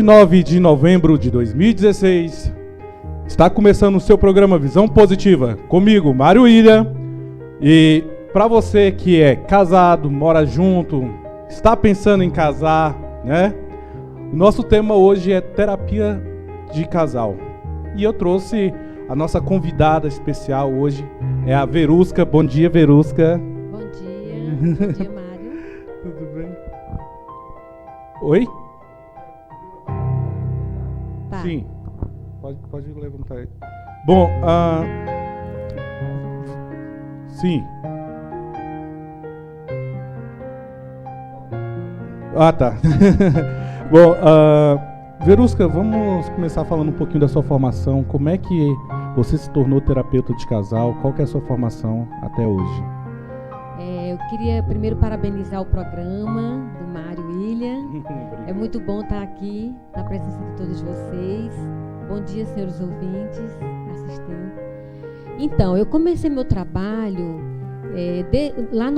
9 de novembro de 2016, está começando o seu programa Visão Positiva, comigo, Mário William. E para você que é casado, mora junto, está pensando em casar, né? O nosso tema hoje é terapia de casal. E eu trouxe a nossa convidada especial hoje, é a Verusca. Bom dia, Verusca. Bom dia Mário. Tudo bem? Oi? Tá. Sim, pode levantar aí. Bom, sim. Tá. Bom, Verusca, vamos começar falando um pouquinho da sua formação. Como é que você se tornou terapeuta de casal? Qual que é a sua formação até hoje? Eu queria primeiro parabenizar o programa do Mário William. É muito bom estar aqui na presença de todos vocês. Bom dia, senhores ouvintes, assistentes. Então, eu comecei meu trabalho lá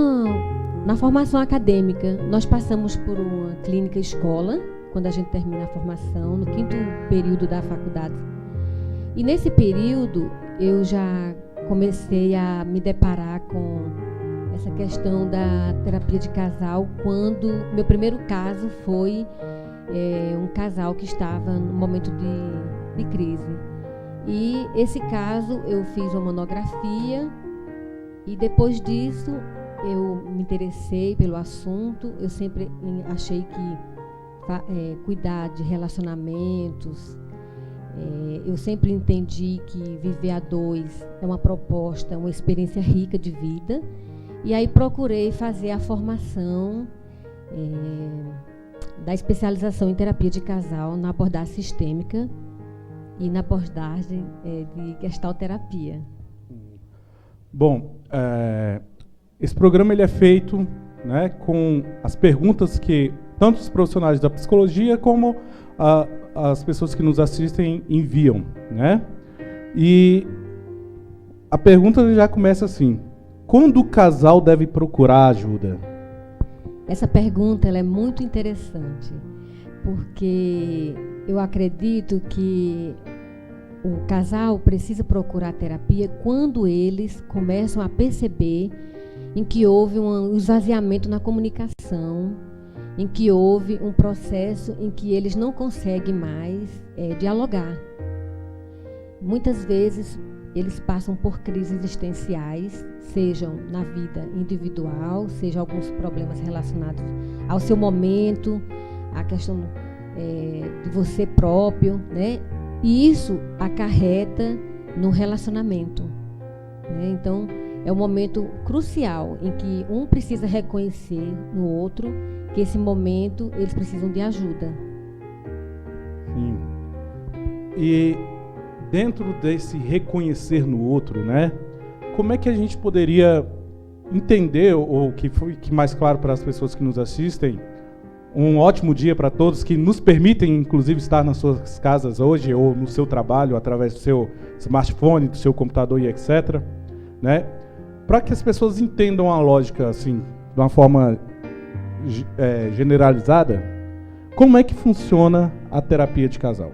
na formação acadêmica. Nós passamos por uma clínica escola, quando a gente termina a formação, no 5º período da faculdade. E nesse período, eu já comecei a me deparar com essa questão da terapia de casal, quando meu primeiro caso foi um casal que estava num momento de crise. E esse caso eu fiz uma monografia e depois disso eu me interessei pelo assunto. Eu sempre achei que cuidar de relacionamentos, eu sempre entendi que viver a dois é uma proposta, uma experiência rica de vida. E aí procurei fazer a formação da especialização em terapia de casal na abordagem sistêmica e na abordagem de gestalterapia. Bom, esse programa ele é feito, né, com as perguntas que tanto os profissionais da psicologia como as pessoas que nos assistem enviam, né? E a pergunta já começa assim: quando o casal deve procurar ajuda? Essa pergunta ela é muito interessante, porque eu acredito que o casal precisa procurar terapia quando eles começam a perceber em que houve um esvaziamento na comunicação, em que houve um processo em que eles não conseguem mais dialogar. Muitas vezes eles passam por crises existenciais, sejam na vida individual, sejam alguns problemas relacionados ao seu momento, a questão de você próprio, né? E isso acarreta no relacionamento, né? Então, é um momento crucial em que um precisa reconhecer no outro que esse momento eles precisam de ajuda. Sim. E dentro desse reconhecer no outro, né? Como é que a gente poderia entender, ou que fique mais claro para as pessoas que nos assistem, um ótimo dia para todos que nos permitem, inclusive, estar nas suas casas hoje ou no seu trabalho, através do seu smartphone, do seu computador e etc., né? Para que as pessoas entendam a lógica, assim, de uma forma generalizada, como é que funciona a terapia de casal?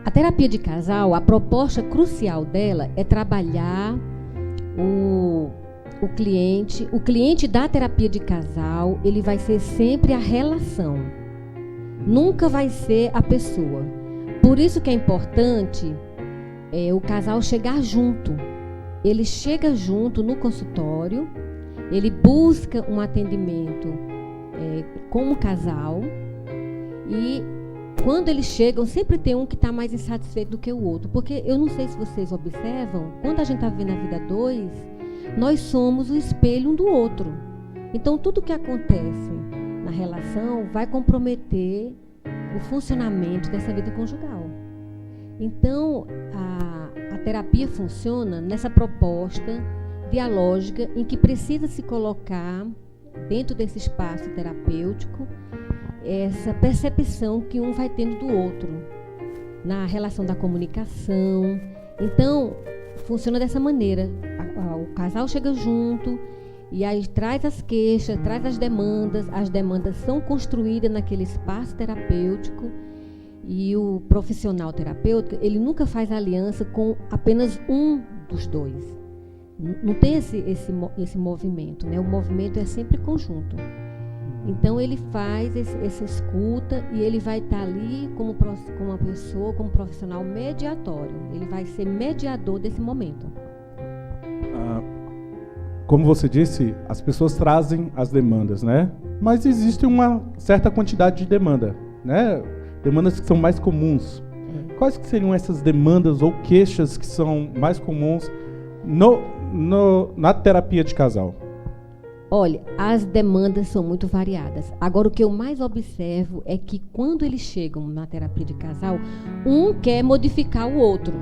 A terapia de casal, a proposta crucial dela é trabalhar o cliente. O cliente da terapia de casal, ele vai ser sempre a relação, nunca vai ser a pessoa. Por isso que é importante o casal chegar junto. Ele chega junto no consultório, ele busca um atendimento como casal, e quando eles chegam, sempre tem um que está mais insatisfeito do que o outro. Porque eu não sei se vocês observam, quando a gente está vivendo a vida a dois, nós somos o espelho um do outro. Então, tudo que acontece na relação vai comprometer o funcionamento dessa vida conjugal. Então, a terapia funciona nessa proposta dialógica em que precisa se colocar dentro desse espaço terapêutico essa percepção que um vai tendo do outro, na relação da comunicação. Então, funciona dessa maneira. O casal chega junto, E aí traz as queixas, traz as demandas são construídas naquele espaço terapêutico, e o profissional terapêutico, ele nunca faz aliança com apenas um dos dois. Não tem esse movimento, né? O movimento é sempre conjunto. Então ele faz essa escuta, e ele vai estar ali como uma pessoa, como profissional mediatório. Ele vai ser mediador desse momento. Como você disse, as pessoas trazem as demandas, né? Mas existe uma certa quantidade de demanda, né? Demandas que são mais comuns. Quais que seriam essas demandas ou queixas que são mais comuns na terapia de casal? Olha, as demandas são muito variadas. Agora, o que eu mais observo é que quando eles chegam na terapia de casal, um quer modificar o outro.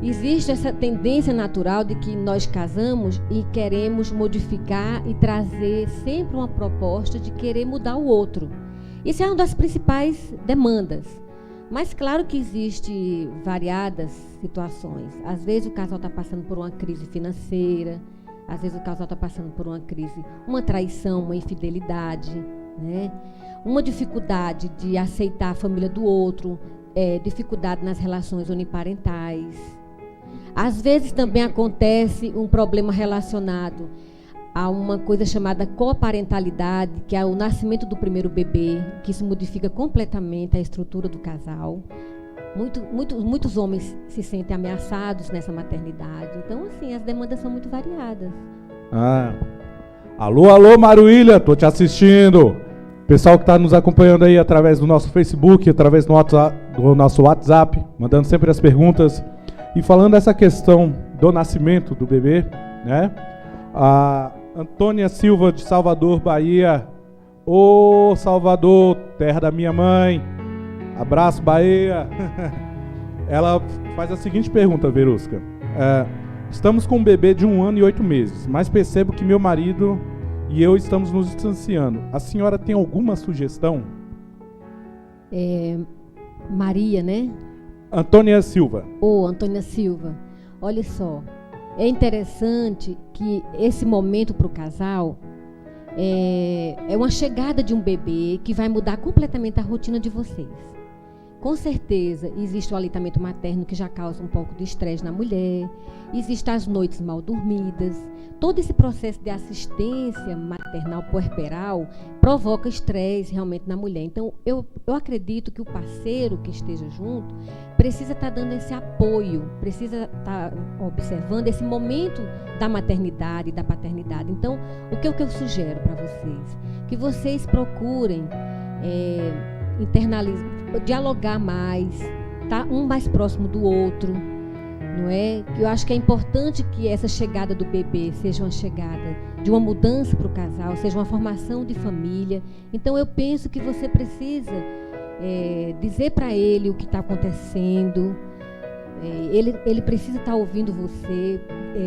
Existe essa tendência natural de que nós casamos e queremos modificar e trazer sempre uma proposta de querer mudar o outro. Isso é uma das principais demandas. Mas claro que existe variadas situações. Às vezes o casal está passando por uma crise financeira, às vezes o casal está passando por uma crise, uma traição, uma infidelidade, né? Uma dificuldade de aceitar a família do outro, dificuldade nas relações uniparentais. Às vezes também acontece um problema relacionado a uma coisa chamada coparentalidade, que é o nascimento do primeiro bebê, que isso modifica completamente a estrutura do casal. Muitos homens se sentem ameaçados nessa maternidade. Então, assim, as demandas são muito variadas. Alô, Maruília, tô te assistindo. Pessoal que está nos acompanhando aí através do nosso Facebook, através do nosso WhatsApp, mandando sempre as perguntas. E falando dessa questão do nascimento do bebê, né? A Antônia Silva, de Salvador, Bahia. Ô, Salvador, terra da minha mãe. Abraço, Bahia. Ela faz a seguinte pergunta, Verusca. Estamos com um bebê de 1 ano e 8 meses, mas percebo que meu marido e eu estamos nos distanciando. A senhora tem alguma sugestão? Maria, né? Antônia Silva. Antônia Silva. Olha só, é interessante que esse momento para o casal é uma chegada de um bebê que vai mudar completamente a rotina de vocês. Com certeza, existe o aleitamento materno que já causa um pouco de estresse na mulher, existem as noites mal dormidas. Todo esse processo de assistência maternal puerperal provoca estresse realmente na mulher. Então, eu acredito que o parceiro que esteja junto precisa estar dando esse apoio, precisa estar observando esse momento da maternidade e da paternidade. Então, o que eu sugero para vocês? Que vocês procurem dialogar mais, tá? Um mais próximo do outro, não é? Eu acho que é importante que essa chegada do bebê seja uma chegada de uma mudança para o casal, seja uma formação de família. Então eu penso que você precisa dizer para ele o que está acontecendo. Ele precisa estar ouvindo você,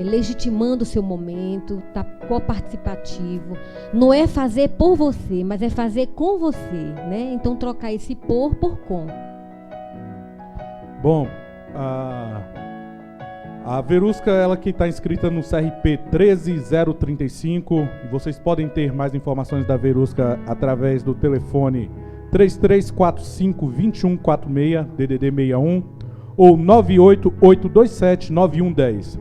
legitimando o seu momento, tá coparticipativo. Não é fazer por você, mas é fazer com você, né? Então trocar esse por com. Bom, a Verusca, ela que está inscrita no CRP 13035, e vocês podem ter mais informações da Verusca através do telefone 3345-2146, DDD 61, ou 98827-9110.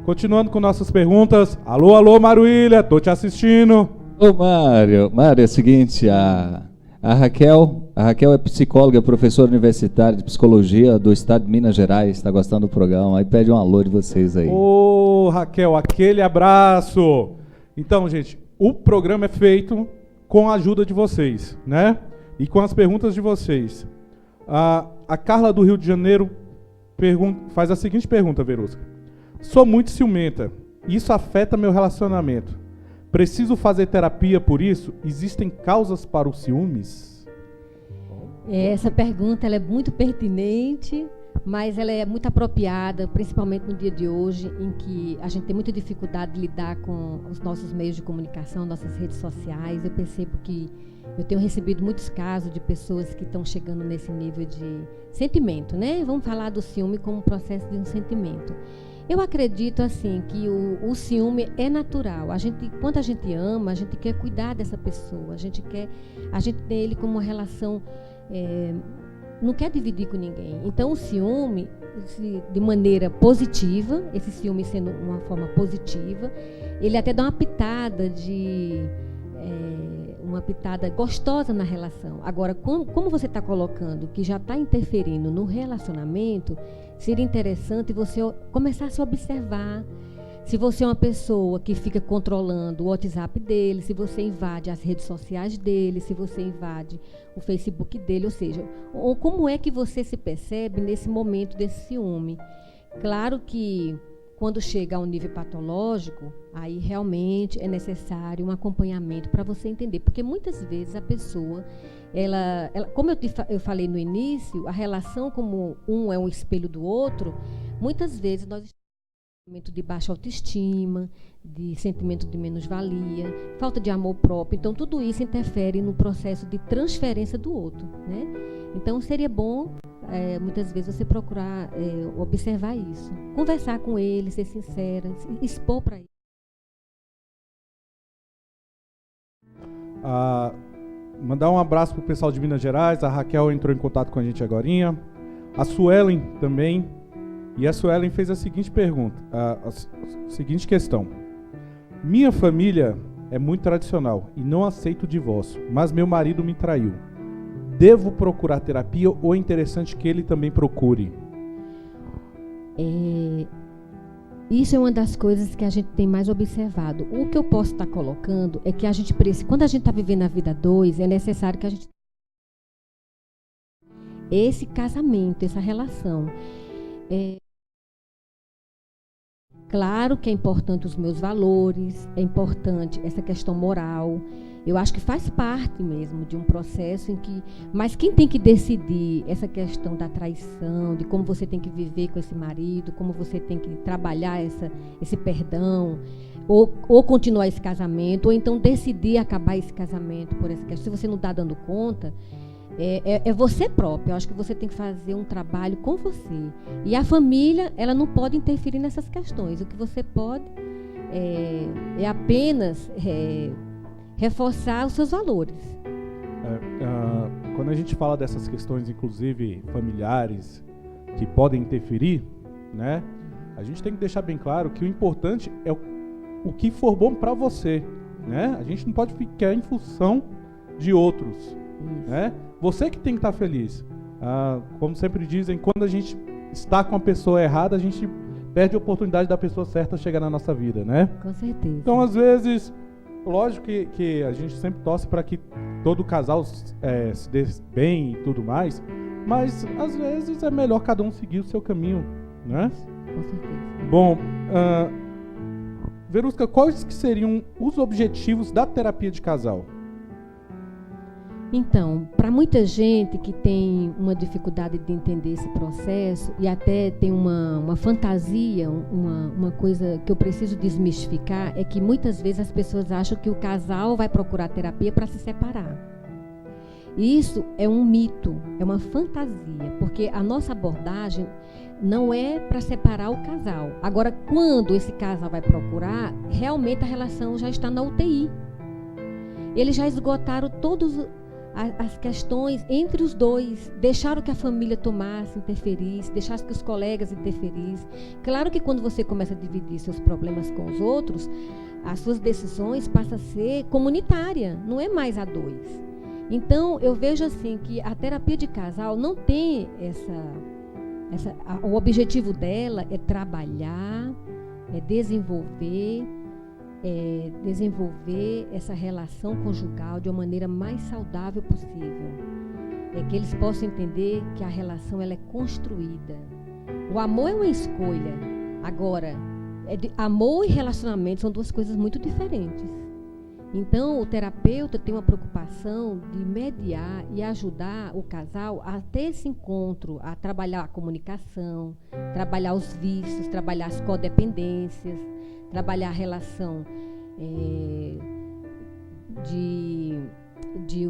Continuando com nossas perguntas. Alô, Maruília, tô te assistindo. Ô, Mário, é o seguinte, a Raquel é psicóloga, professora universitária de psicologia do estado de Minas Gerais, está gostando do programa, aí pede um alô de vocês aí. Ô, Raquel, aquele abraço. Então, gente, o programa é feito com a ajuda de vocês, né? E com as perguntas de vocês. A Carla do Rio de Janeiro faz a seguinte pergunta, Verusca. Sou muito ciumenta. Isso afeta meu relacionamento. Preciso fazer terapia por isso? Existem causas para os ciúmes? Essa pergunta ela é muito pertinente, mas ela é muito apropriada, principalmente no dia de hoje, em que a gente tem muita dificuldade de lidar com os nossos meios de comunicação, nossas redes sociais. Eu percebo que eu tenho recebido muitos casos de pessoas que estão chegando nesse nível de sentimento, né? Vamos falar do ciúme como um processo de um sentimento. Eu acredito assim que o ciúme é natural. Quando a gente ama, a gente quer cuidar dessa pessoa. A gente tem ele como uma relação, não quer dividir com ninguém. Então o ciúme, de maneira positiva, esse ciúme sendo uma forma positiva, ele até dá uma pitada uma pitada gostosa na relação. Agora, como você está colocando que já está interferindo no relacionamento, seria interessante você começar a se observar. Se você é uma pessoa que fica controlando o WhatsApp dele, se você invade as redes sociais dele, se você invade o Facebook dele, ou seja, como é que você se percebe nesse momento desse ciúme? Claro que quando chega a um nível patológico, aí realmente é necessário um acompanhamento para você entender, porque muitas vezes a pessoa, como eu falei no início, a relação como um é um espelho do outro, muitas vezes nós estamos em um momento de baixa autoestima, de sentimento de menos-valia, falta de amor próprio, então tudo isso interfere no processo de transferência do outro, né? Então seria bom muitas vezes você procurar observar isso, conversar com ele, ser sincera, expor para ele. Mandar um abraço para o pessoal de Minas Gerais. A Raquel entrou em contato com a gente agorinha, a Suelen também, e a Suelen fez a seguinte pergunta, a seguinte questão: minha família é muito tradicional e não aceito o divórcio, mas meu marido me traiu. Devo procurar terapia ou é interessante que ele também procure? Isso é uma das coisas que a gente tem mais observado. O que eu posso estar colocando é que a gente precisa, quando a gente está vivendo a vida 2, é necessário que a gente esse casamento, essa relação. Claro que é importante os meus valores, é importante essa questão moral. Eu acho que faz parte mesmo de um processo em que... Mas quem tem que decidir essa questão da traição, de como você tem que viver com esse marido, como você tem que trabalhar esse perdão, ou continuar esse casamento, ou então decidir acabar esse casamento por essa questão. Se você não está dando conta, é você próprio. Eu acho que você tem que fazer um trabalho com você. E a família, ela não pode interferir nessas questões. O que você pode é apenas... reforçar os seus valores. Quando a gente fala dessas questões, inclusive familiares, que podem interferir, né, a gente tem que deixar bem claro que o importante é o que for bom para você, né? A gente não pode ficar em função de outros, né? Você que tem que estar feliz. Como sempre dizem, quando a gente está com a pessoa errada, a gente perde a oportunidade da pessoa certa chegar na nossa vida, né? Com certeza. Então, às vezes... Lógico que a gente sempre torce para que todo casal se dê bem e tudo mais, mas às vezes é melhor cada um seguir o seu caminho, né? Com certeza. Bom, Verusca, quais que seriam os objetivos da terapia de casal? Então, para muita gente que tem uma dificuldade de entender esse processo e até tem uma fantasia, uma coisa que eu preciso desmistificar, é que muitas vezes as pessoas acham que o casal vai procurar terapia para se separar. Isso é um mito, é uma fantasia, porque a nossa abordagem não é para separar o casal. Agora, quando esse casal vai procurar, realmente a relação já está na UTI. Eles já esgotaram todos as questões entre os dois, deixaram que a família tomasse, interferisse, deixasse que os colegas interferissem. Claro que quando você começa a dividir seus problemas com os outros, as suas decisões passam a ser comunitária, não é mais a 2. Então, eu vejo assim que a terapia de casal não tem o objetivo dela é trabalhar, é desenvolver essa relação conjugal de uma maneira mais saudável possível. É que eles possam entender que a relação ela é construída. O amor é uma escolha. Agora, amor e relacionamento são duas coisas muito diferentes. Então, o terapeuta tem uma preocupação de mediar e ajudar o casal a ter esse encontro, a trabalhar a comunicação, trabalhar os vícios, trabalhar as codependências, trabalhar a relação de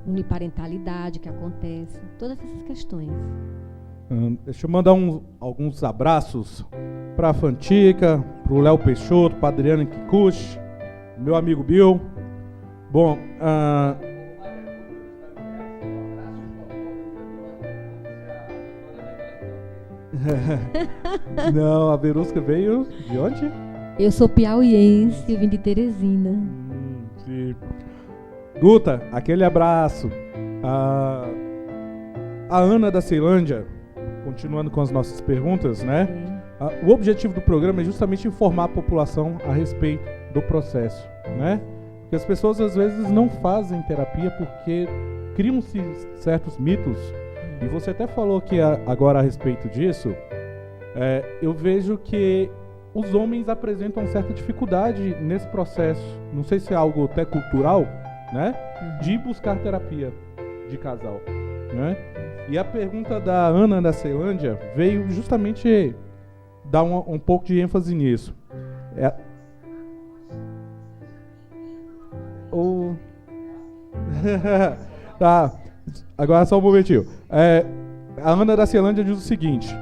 uniparentalidade que acontece, todas essas questões. Deixa eu mandar alguns abraços para a Fantica, para o Léo Peixoto, para a Adriana Kikuchi, meu amigo Bill. Bom, não, a Verusca veio de onde? Eu sou piauiense, eu vim de Teresina. Sim. Guta, aquele abraço. A Ana da Ceilândia, continuando com as nossas perguntas, né? O objetivo do programa é justamente informar a população a respeito do processo, né? Porque as pessoas às vezes não fazem terapia porque criam-se certos mitos. E você até falou aqui agora a respeito disso. Eu vejo que os homens apresentam certa dificuldade nesse processo. Não sei se é algo até cultural, né? De buscar terapia de casal, né? E a pergunta da Ana da Ceilândia veio justamente dar um pouco de ênfase nisso. Tá, agora só um momentinho. A Ana da Ceilândia diz o seguinte: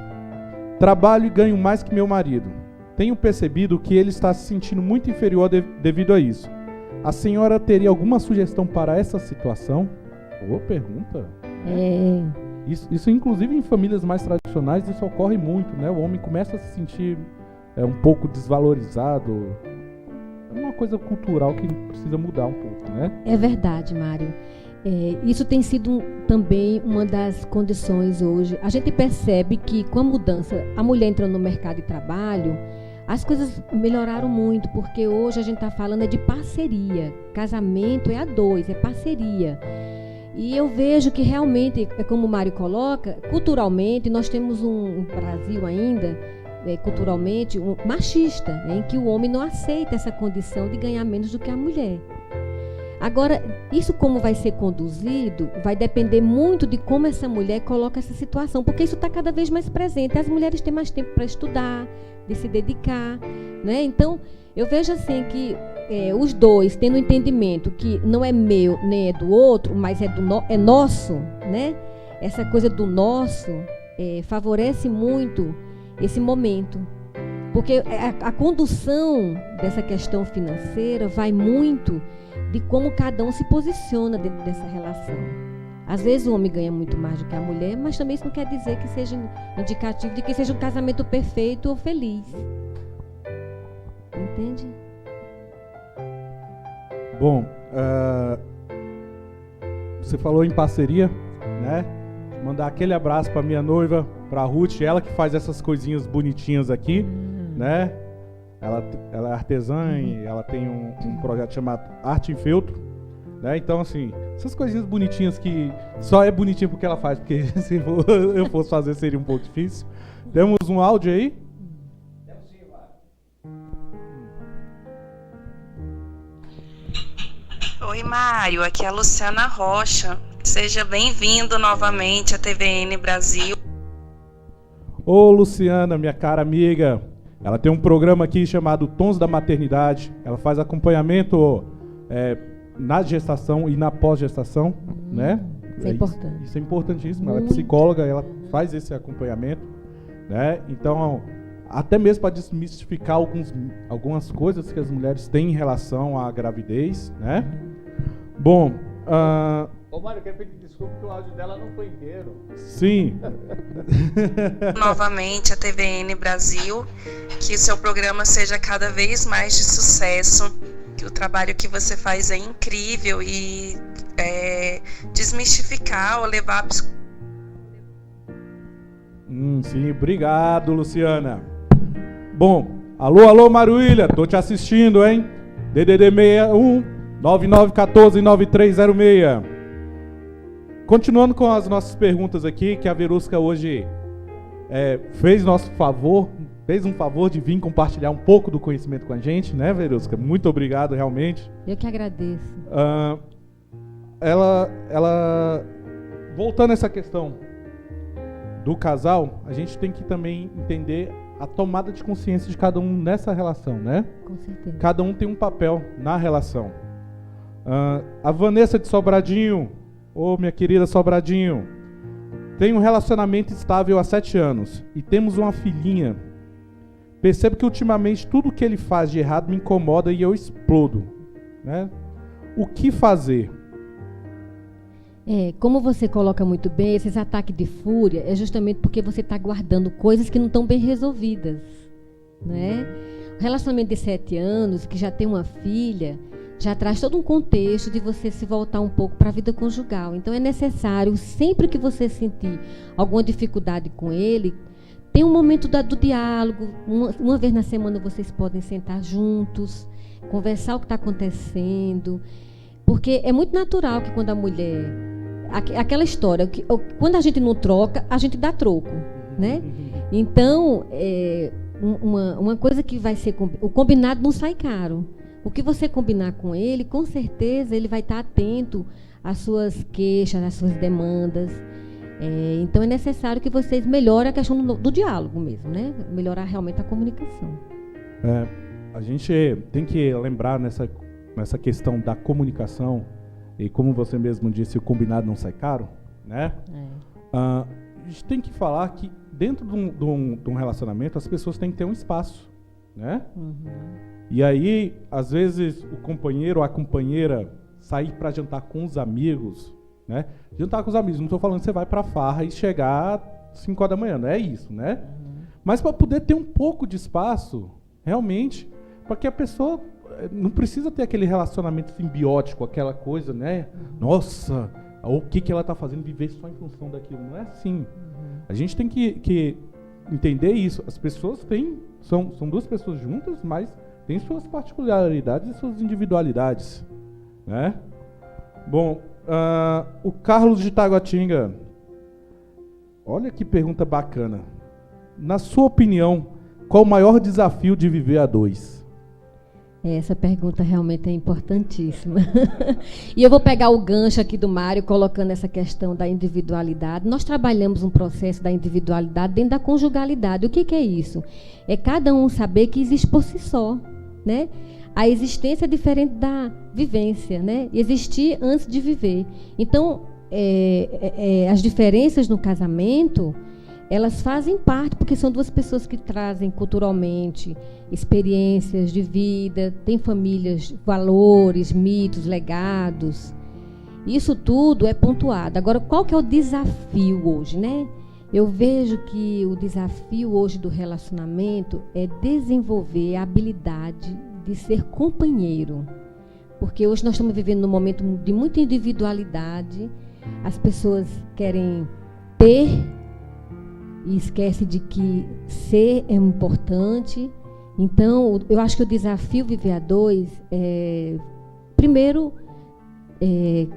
trabalho e ganho mais que meu marido. Tenho percebido que ele está se sentindo muito inferior devido a isso. A senhora teria alguma sugestão para essa situação? Boa pergunta. Isso inclusive em famílias mais tradicionais, isso ocorre muito, né? O homem começa a se sentir um pouco desvalorizado. É uma coisa cultural que precisa mudar um pouco, né? É verdade, Mário. Isso tem sido também uma das condições hoje. A gente percebe que com a mudança, a mulher entrando no mercado de trabalho, as coisas melhoraram muito, porque hoje a gente está falando de parceria. Casamento é a dois, é parceria. E eu vejo que realmente, como o Mário coloca, culturalmente, nós temos um Brasil ainda, culturalmente, machista, em que o homem não aceita essa condição de ganhar menos do que a mulher. Agora, isso como vai ser conduzido, vai depender muito de como essa mulher coloca essa situação, porque isso está cada vez mais presente. As mulheres têm mais tempo para estudar, de se dedicar, né? Então, eu vejo assim que os dois tendo um entendimento que não é meu nem é do outro, mas é nosso, né? Essa coisa do nosso favorece muito esse momento, porque a condução dessa questão financeira vai muito de como cada um se posiciona dentro dessa relação. Às vezes o homem ganha muito mais do que a mulher, mas também isso não quer dizer que seja indicativo de que seja um casamento perfeito ou feliz. Entende? Bom, você falou em parceria, né? Mandar aquele abraço para minha noiva, para a Ruth, ela que faz essas coisinhas bonitinhas aqui, né? Ela é artesã e ela tem um projeto chamado Arte em Feltro, né? Então, assim, essas coisinhas bonitinhas que só é bonitinha porque ela faz, porque se eu fosse fazer seria um pouco difícil. Temos um áudio aí? Oi, Mário, aqui é a Luciana Rocha. Seja bem-vindo novamente à TVN Brasil. Ô, Luciana, minha cara amiga. Ela tem um programa aqui chamado Tons da Maternidade. Ela faz acompanhamento na gestação e na pós-gestação, né? Isso é importante. Isso é importantíssimo. Ela é psicóloga, ela faz esse acompanhamento, né? Então, até mesmo para desmistificar algumas coisas que as mulheres têm em relação à gravidez, né? Bom, Ô Mário, quero pedir desculpa que o áudio dela não foi inteiro. Sim. Novamente a TVN Brasil, que o seu programa seja cada vez mais de sucesso, que o trabalho que você faz é incrível e desmistificar ou levar a Sim, obrigado, Luciana. Bom, alô, Maruília, tô te assistindo, hein? DDD 61 9914 9306. Continuando com as nossas perguntas aqui, que a Verusca hoje fez um favor de vir compartilhar um pouco do conhecimento com a gente, né, Verusca? Muito obrigado, realmente. Eu que agradeço. Ela voltando a essa questão do casal, a gente tem que também entender a tomada de consciência de cada um nessa relação, né? Com certeza. Cada um tem um papel na relação. A Vanessa de Sobradinho, minha querida Sobradinho, Tenho um relacionamento estável há 7 anos e temos uma filhinha. Percebo que ultimamente tudo que ele faz de errado me incomoda e eu explodo, né? O que fazer? Como você coloca muito bem, esses ataques de fúria é justamente porque você está guardando coisas que não estão bem resolvidas, né? O relacionamento de 7 anos, que já tem uma filha, já traz todo um contexto de você se voltar um pouco para a vida conjugal. Então é necessário, sempre que você sentir alguma dificuldade com ele, tem um momento do diálogo. Uma vez na semana vocês podem sentar juntos, conversar o que está acontecendo, porque é muito natural que quando a mulher... Aquela história, que quando a gente não troca, a gente dá troco, né? Então, uma coisa que vai ser... O combinado não sai caro. O que você combinar com ele, com certeza ele vai estar atento às suas queixas, às suas demandas. Então é necessário que vocês melhorem a questão do diálogo mesmo, né? Melhorar realmente a comunicação. A gente tem que lembrar nessa questão da comunicação, e como você mesmo disse, o combinado não sai caro, né? A gente tem que falar que dentro de um relacionamento as pessoas têm que ter um espaço, né? E aí, às vezes, o companheiro ou a companheira sair para jantar com os amigos, né? Jantar com os amigos, não estou falando que você vai para a farra e chegar às 5 horas da manhã, não é isso, né? Mas para poder ter um pouco de espaço, realmente, para que a pessoa não precisa ter aquele relacionamento simbiótico, aquela coisa, né? Nossa, o que ela está fazendo, viver só em função daquilo. Não é assim. A gente tem que entender isso. As pessoas são 2 pessoas juntas, mas tem suas particularidades e suas individualidades, né? Bom, o Carlos de Taguatinga, olha que pergunta bacana. Na sua opinião, qual o maior desafio de viver a 2? Essa pergunta realmente é importantíssima. E eu vou pegar o gancho aqui do Mário, colocando essa questão da individualidade. Nós trabalhamos um processo da individualidade dentro da conjugalidade. O que é isso? É cada um saber que existe por si só, né? A existência é diferente da vivência, né? Existir antes de viver. Então, as diferenças no casamento, elas fazem parte, porque são 2 pessoas que trazem culturalmente experiências de vida, têm famílias, valores, mitos, legados. Isso tudo é pontuado. Agora, qual que é o desafio hoje, né? Eu vejo que o desafio hoje do relacionamento é desenvolver a habilidade de ser companheiro. Porque hoje nós estamos vivendo num momento de muita individualidade. As pessoas querem ter e esquece de que ser é importante. Então, eu acho que o desafio viver a 2 é, primeiro,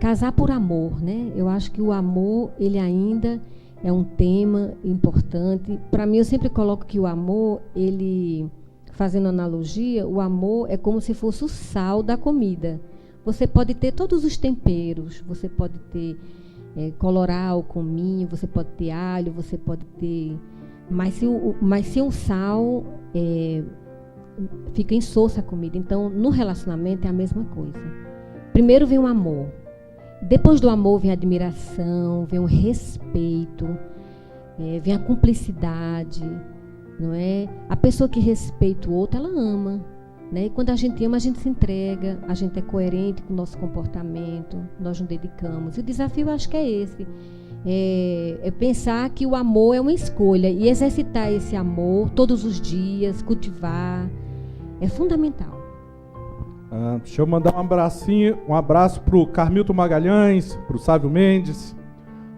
casar por amor, né? Eu acho que o amor, ele ainda é um tema importante. Para mim, eu sempre coloco que o amor, ele, fazendo analogia, o amor é como se fosse o sal da comida. Você pode ter todos os temperos, você pode ter colorau, cominho, você pode ter alho, você pode ter... Mas se um sal, fica insossa a comida. Então, no relacionamento é a mesma coisa. Primeiro vem o amor. Depois do amor vem a admiração, vem o respeito, vem a cumplicidade, não é? A pessoa que respeita o outro, ela ama, né? E quando a gente ama, a gente se entrega, a gente é coerente com o nosso comportamento, nós nos dedicamos. E o desafio, eu acho que é esse. É pensar que o amor é uma escolha e exercitar esse amor todos os dias, cultivar, é fundamental. Deixa eu mandar um abraço para o Carmilton Magalhães, para o Sávio Mendes,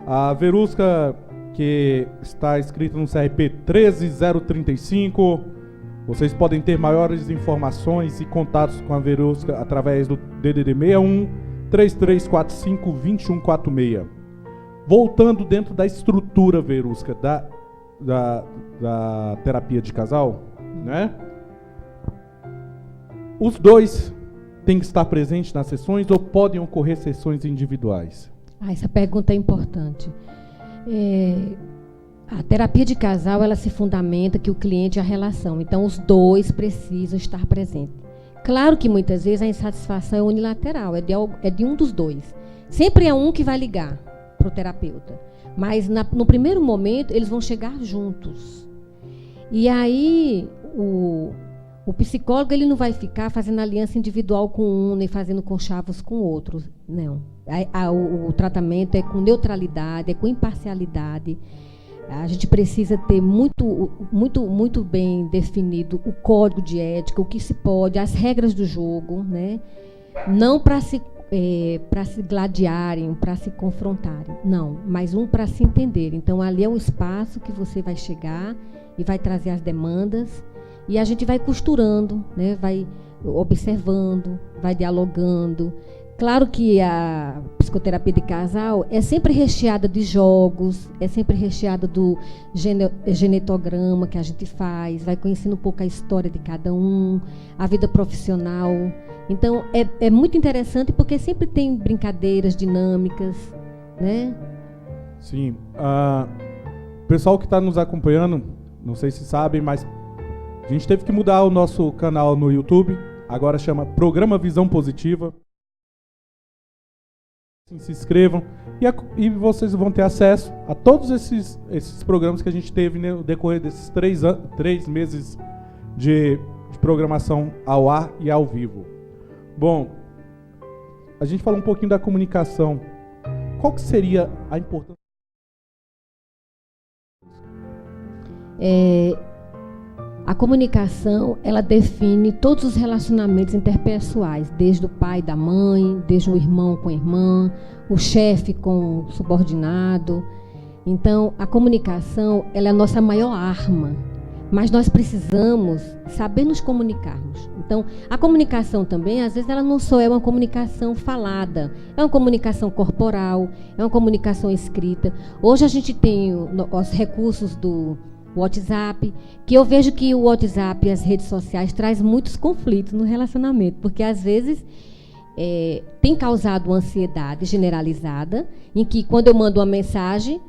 a Verusca, que está escrita no CRP 13035. Vocês podem ter maiores informações e contatos com a Verusca através do DDD 61 3345 2146. Voltando dentro da estrutura, Verusca, da terapia de casal, né? Os 2 têm que estar presentes nas sessões ou podem ocorrer sessões individuais? Essa pergunta é importante. A terapia de casal, ela se fundamenta que o cliente é a relação. Então, os 2 precisam estar presentes. Claro que muitas vezes a insatisfação é unilateral, é de um dos 2. Sempre é um que vai ligar para o terapeuta. Mas no primeiro momento eles vão chegar juntos. E aí o psicólogo ele não vai ficar fazendo aliança individual com um, nem fazendo conchavos com outro. Não. O tratamento é com neutralidade, é com imparcialidade. A gente precisa ter muito bem definido o código de ética, o que se pode, as regras do jogo, né? Não para se gladiarem, para se confrontarem, não, mas para se entenderem. Então, ali é um espaço que você vai chegar e vai trazer as demandas e a gente vai costurando, né? Vai observando, vai dialogando. Claro que a psicoterapia de casal é sempre recheada de jogos, é sempre recheada do genetograma que a gente faz, vai conhecendo um pouco a história de cada um, a vida profissional. Então, é muito interessante porque sempre tem brincadeiras dinâmicas, né? Sim. O pessoal que está nos acompanhando, não sei se sabem, mas a gente teve que mudar o nosso canal no YouTube. Agora chama Programa Visão Positiva. Se inscrevam e vocês vão ter acesso a todos esses programas que a gente teve no decorrer desses 3 meses de programação ao ar e ao vivo. Bom, a gente falou um pouquinho da comunicação. Qual que seria a importância? A comunicação, ela define todos os relacionamentos interpessoais, desde o pai da mãe, desde o irmão com a irmã, o chefe com o subordinado. Então, a comunicação, ela é a nossa maior arma, mas nós precisamos saber nos comunicarmos. Então, a comunicação também, às vezes, ela não só é uma comunicação falada, é uma comunicação corporal, é uma comunicação escrita. Hoje a gente tem os recursos do WhatsApp, que eu vejo que o WhatsApp e as redes sociais traz muitos conflitos no relacionamento, porque às vezes tem causado uma ansiedade generalizada, em que quando eu mando uma mensagem,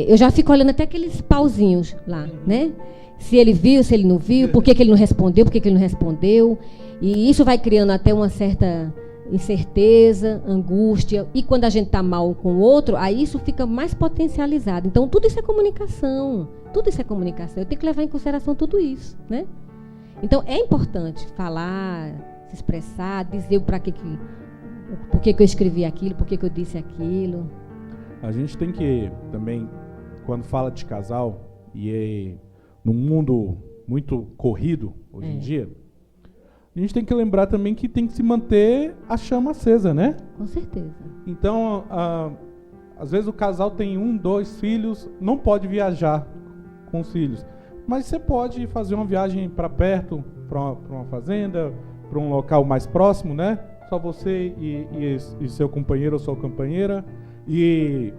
eu já fico olhando até aqueles pauzinhos lá, né? Se ele viu, se ele não viu, por que ele não respondeu, por que ele não respondeu, e isso vai criando até uma certa incerteza, angústia, e quando a gente está mal com o outro, aí isso fica mais potencializado. Então, tudo isso é comunicação. Tudo isso é comunicação. Eu tenho que levar em consideração tudo isso, né? Então, é importante falar, se expressar, dizer por que eu escrevi aquilo, por que eu disse aquilo. A gente tem que também, quando fala de casal, e num mundo muito corrido hoje em dia, a gente tem que lembrar também que tem que se manter a chama acesa, né? Com certeza. Então, às vezes o casal tem 1, 2 filhos, não pode viajar com os filhos. Mas você pode fazer uma viagem para perto, para uma fazenda, para um local mais próximo, né? Só você e seu companheiro ou sua companheira. E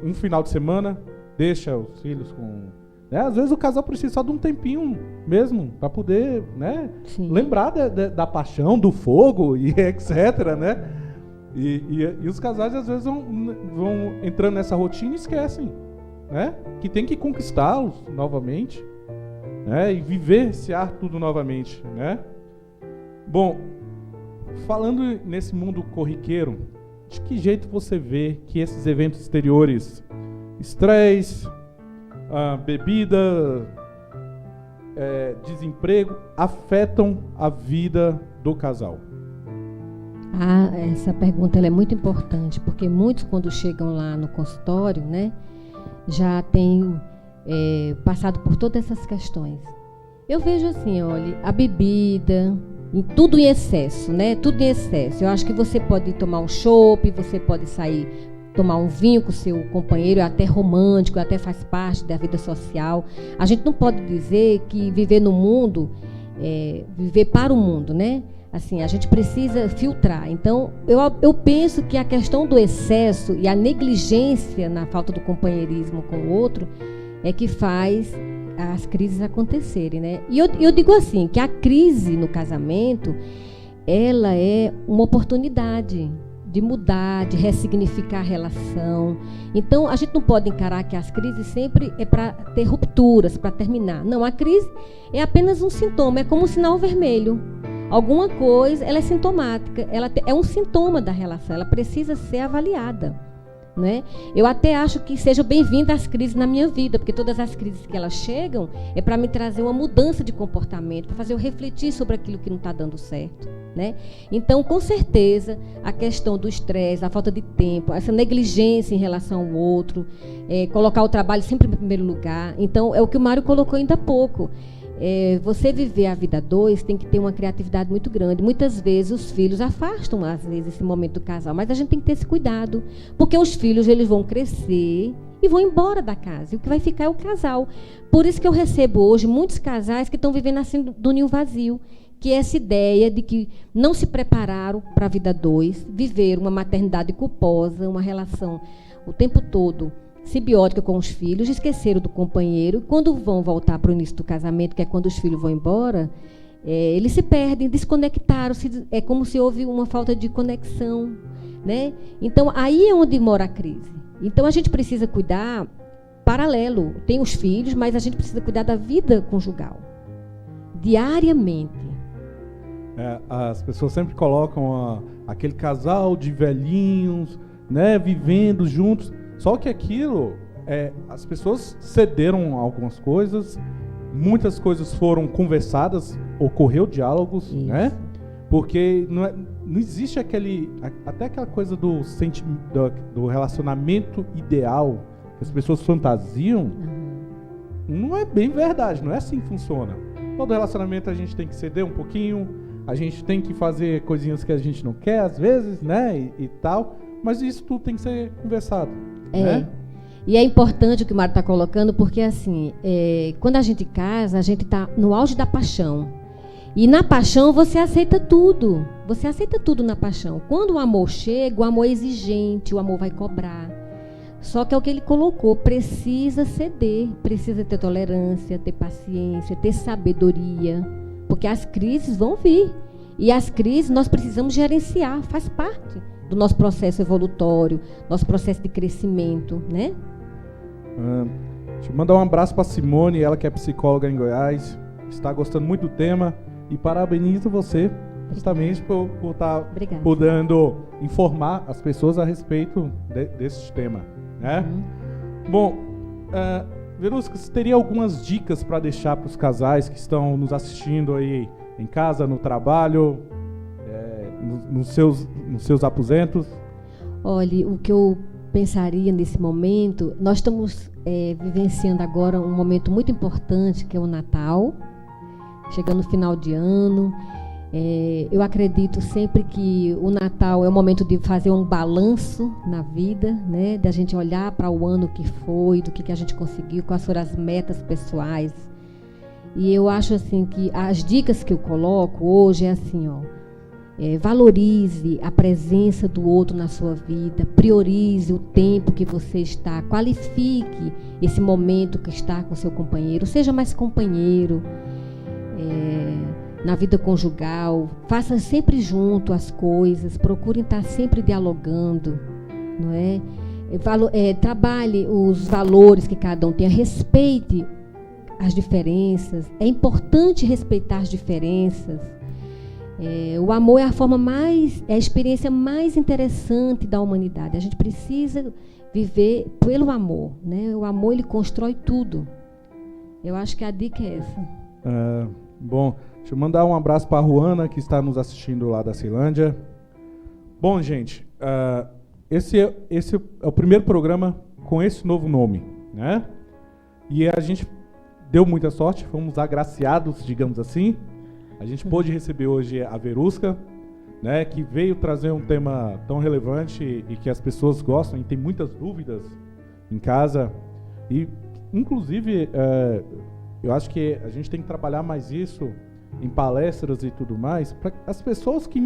um final de semana, deixa os filhos com... Né? Às vezes o casal precisa só de um tempinho mesmo, para poder, né, lembrar da paixão, do fogo e etc, né? E os casais às vezes vão entrando nessa rotina e esquecem, né, que tem que conquistá-los novamente, né, e vivenciar tudo novamente, né? Bom, falando nesse mundo corriqueiro, de que jeito você vê que esses eventos exteriores, estresse, bebida, desemprego, afetam a vida do casal? Essa pergunta ela é muito importante, porque muitos, quando chegam lá no consultório, né, já têm passado por todas essas questões. Eu vejo assim, olha, a bebida, tudo em excesso, né? Tudo em excesso. Eu acho que você pode tomar um chopp, você pode sair, tomar um vinho com o seu companheiro, é até romântico, até faz parte da vida social. A gente não pode dizer que viver no mundo, viver para o mundo, né? Assim, a gente precisa filtrar. Então, eu penso que a questão do excesso e a negligência na falta do companheirismo com o outro é que faz as crises acontecerem, né? E eu digo assim, que a crise no casamento, ela é uma oportunidade de mudar, de ressignificar a relação. Então, a gente não pode encarar que as crises sempre é para ter rupturas, para terminar. Não, a crise é apenas um sintoma, é como um sinal vermelho. Alguma coisa, ela é sintomática, ela é um sintoma da relação, ela precisa ser avaliada, né? Eu até acho que sejam bem-vindas as crises na minha vida, porque todas as crises que elas chegam é para me trazer uma mudança de comportamento, para fazer eu refletir sobre aquilo que não está dando certo, né? Então, com certeza, a questão do estresse, a falta de tempo, essa negligência em relação ao outro, colocar o trabalho sempre em primeiro lugar. Então, é o que o Mário colocou ainda há pouco. Você viver a vida a dois tem que ter uma criatividade muito grande. Muitas vezes os filhos afastam, às vezes, esse momento do casal, mas a gente tem que ter esse cuidado, porque os filhos eles vão crescer e vão embora da casa, e o que vai ficar é o casal. Por isso que eu recebo hoje muitos casais que estão vivendo assim do ninho vazio, que é essa ideia de que não se prepararam para a vida a dois, viveram uma maternidade culposa, uma relação o tempo todo simbiótica com os filhos, esqueceram do companheiro, e quando vão voltar para o início do casamento, que é quando os filhos vão embora, eles se perdem, desconectaram, é como se houve uma falta de conexão, né? Então, aí é onde mora a crise. Então, a gente precisa cuidar paralelo. Tem os filhos, mas a gente precisa cuidar da vida conjugal, diariamente. As pessoas sempre colocam aquele casal de velhinhos, né, vivendo juntos. Só que aquilo, as pessoas cederam algumas coisas, muitas coisas foram conversadas, ocorreu diálogos, né? Porque não existe até aquela coisa do relacionamento ideal que as pessoas fantasiam, não é bem verdade, não é assim que funciona. Todo relacionamento a gente tem que ceder um pouquinho, a gente tem que fazer coisinhas que a gente não quer às vezes, né, e tal, mas isso tudo tem que ser conversado. Né? E é importante o que o Mário está colocando, porque assim, quando a gente casa, a gente está no auge da paixão. E na paixão você aceita tudo. Você aceita tudo na paixão. Quando o amor chega, o amor é exigente, o amor vai cobrar. Só que é o que ele colocou, precisa ceder, precisa ter tolerância, ter paciência, ter sabedoria, porque as crises vão vir. E as crises nós precisamos gerenciar, faz parte do nosso processo evolutório, nosso processo de crescimento, né? Deixa eu mandar um abraço para Simone, ela que é psicóloga em Goiás, está gostando muito do tema, e parabenizo você justamente por estar podendo informar as pessoas a respeito desse tema, né? Bom, Verusca, você teria algumas dicas para deixar para os casais que estão nos assistindo aí em casa, no trabalho, nos seus aposentos? Olha, o que eu pensaria nesse momento, nós estamos vivenciando agora um momento muito importante, que é o Natal, chegando no final de ano. Eu acredito sempre que o Natal é o momento de fazer um balanço na vida, né? Da gente olhar para o ano que foi, do que a gente conseguiu, quais foram as metas pessoais. E eu acho assim que as dicas que eu coloco hoje é assim, valorize a presença do outro na sua vida, priorize o tempo que você está, qualifique esse momento que está com seu companheiro, seja mais companheiro na vida conjugal, faça sempre junto as coisas, procure estar sempre dialogando, não é? Trabalhe os valores que cada um tem, respeite as diferenças, é importante respeitar as diferenças. O amor é a experiência mais interessante da humanidade. A gente precisa viver pelo amor, né? O amor, ele constrói tudo. Eu acho que a dica é essa. Bom, deixa eu mandar um abraço para a Ruana, que está nos assistindo lá da Ceilândia. Bom, gente, esse é o primeiro programa com esse novo nome, né? E a gente deu muita sorte, fomos agraciados, digamos assim. A gente pôde receber hoje a Verusca, né, que veio trazer um tema tão relevante e que as pessoas gostam e tem muitas dúvidas em casa. E, inclusive, eu acho que a gente tem que trabalhar mais isso em palestras e tudo mais, para as pessoas que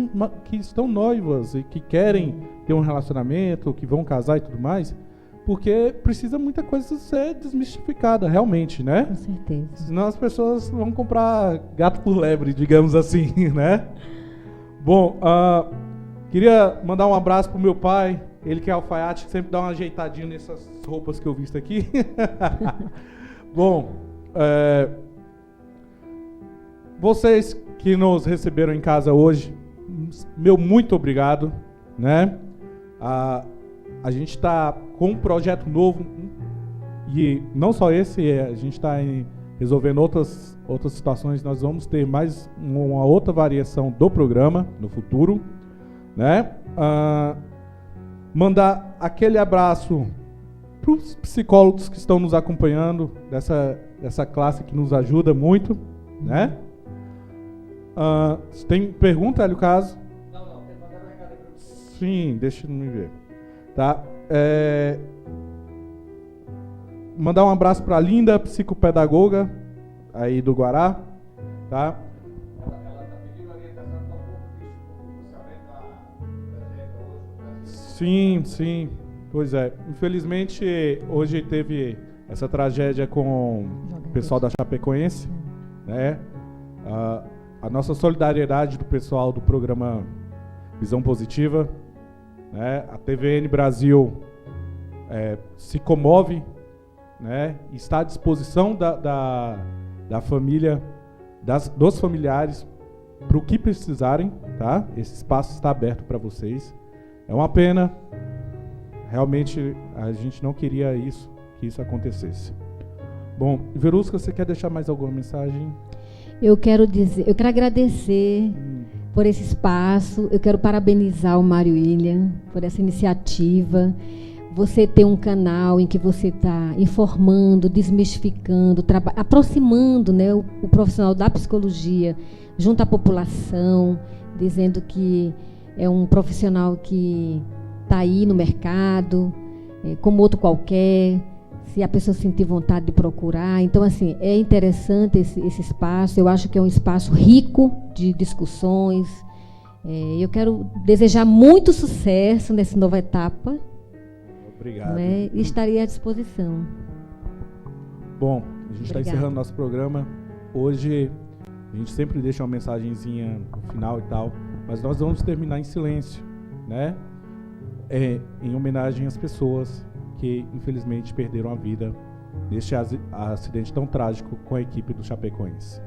estão noivas e que querem ter um relacionamento, que vão casar e tudo mais, porque precisa muita coisa ser desmistificada, realmente, né? Com certeza. Senão as pessoas vão comprar gato por lebre, digamos assim, né? Bom, queria mandar um abraço pro meu pai, ele que é alfaiate, que sempre dá uma ajeitadinha nessas roupas que eu visto aqui. Bom, vocês que nos receberam em casa hoje, meu muito obrigado, né? a gente está com um projeto novo, e não só esse, a gente está resolvendo outras situações. Nós vamos ter mais uma outra variação do programa no futuro, né? Mandar aquele abraço para os psicólogos que estão nos acompanhando, dessa classe que nos ajuda muito, né? Tem pergunta, Hélio Caso? Não, tem que mandar recado aí para você. Sim, deixa eu me ver. Tá? Mandar um abraço para a Linda, psicopedagoga aí do Guará, tá? Ela está pedindo orientação para um pouco disso, saber da hoje. Sim. Pois é. Infelizmente, hoje teve essa tragédia com o pessoal da Chapecoense, né? A nossa solidariedade do pessoal do programa Visão Positiva, né? A TVN Brasil se comove, né? Está à disposição da família, dos familiares, para o que precisarem, tá? Esse espaço está aberto para vocês. É uma pena, realmente a gente não queria que isso acontecesse. Bom, Verusca, você quer deixar mais alguma mensagem? Eu quero agradecer por esse espaço, eu quero parabenizar o Mário William por essa iniciativa. Você ter um canal em que você está informando, desmistificando, aproximando, né, o profissional da psicologia junto à população, dizendo que é um profissional que está aí no mercado, como outro qualquer, se a pessoa sentir vontade de procurar. Então, assim, é interessante esse espaço. Eu acho que é um espaço rico de discussões. Eu quero desejar muito sucesso nessa nova etapa. Obrigado. Né? E estaria à disposição. Bom, a gente está encerrando nosso programa. Hoje, a gente sempre deixa uma mensagenzinha no final e tal, mas nós vamos terminar em silêncio, né? Em homenagem às pessoas que, infelizmente, perderam a vida neste acidente tão trágico com a equipe do Chapecoense.